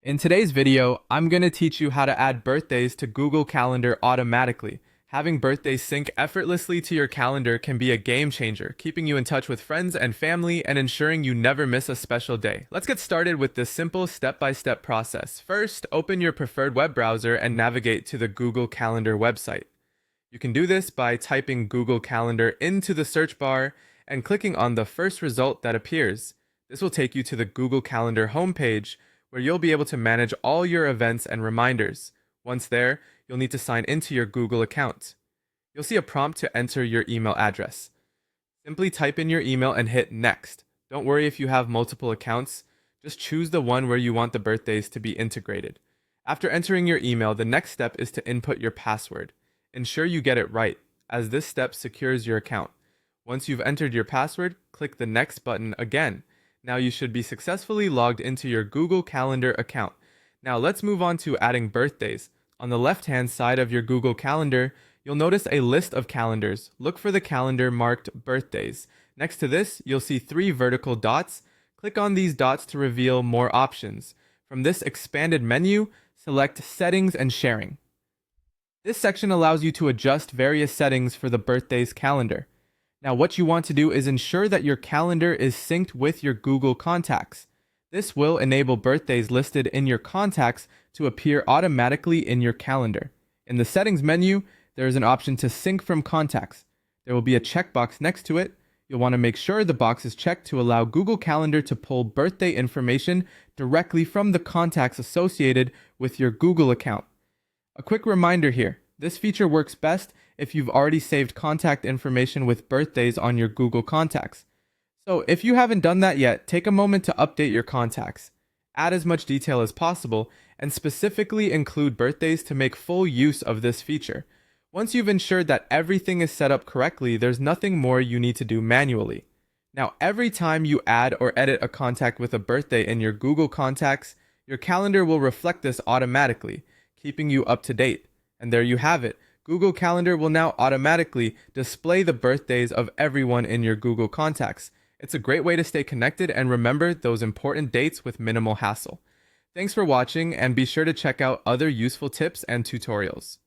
In today's video, I'm going to teach you how to add birthdays to Google Calendar automatically. Having birthdays sync effortlessly to your calendar can be a game changer, keeping you in touch with friends and family and ensuring you never miss a special day. Let's get started with this simple step-by-step process. First, open your preferred web browser and navigate to the Google Calendar website. You can do this by typing Google Calendar into the search bar and clicking on the first result that appears. This will take you to the Google Calendar homepage, where you'll be able to manage all your events and reminders. Once there, you'll need to sign into your Google account. You'll see a prompt to enter your email address. Simply type in your email and hit Next. Don't worry if you have multiple accounts, just choose the one where you want the birthdays to be integrated. After entering your email, the next step is to input your password. Ensure you get it right, as this step secures your account. Once you've entered your password, click the Next button again. Now you should be successfully logged into your Google Calendar account. Now let's move on to adding birthdays. On the left-hand side of your Google Calendar, you'll notice a list of calendars. Look for the calendar marked Birthdays. Next to this, you'll see 3 vertical dots. Click on these dots to reveal more options. From this expanded menu, select Settings and Sharing. This section allows you to adjust various settings for the birthdays calendar. Now, what you want to do is ensure that your calendar is synced with your Google Contacts. This will enable birthdays listed in your contacts to appear automatically in your calendar. In the settings menu, there is an option to sync from contacts. There will be a checkbox next to it. You'll want to make sure the box is checked to allow Google Calendar to pull birthday information directly from the contacts associated with your Google account. A quick reminder here, this feature works best if you've already saved contact information with birthdays on your Google Contacts. So if you haven't done that yet, take a moment to update your contacts. Add as much detail as possible, and specifically include birthdays to make full use of this feature. Once you've ensured that everything is set up correctly, there's nothing more you need to do manually. Now, every time you add or edit a contact with a birthday in your Google Contacts, your calendar will reflect this automatically, keeping you up to date. And there you have it. Google Calendar will now automatically display the birthdays of everyone in your Google Contacts. It's a great way to stay connected and remember those important dates with minimal hassle. Thanks for watching, and be sure to check out other useful tips and tutorials.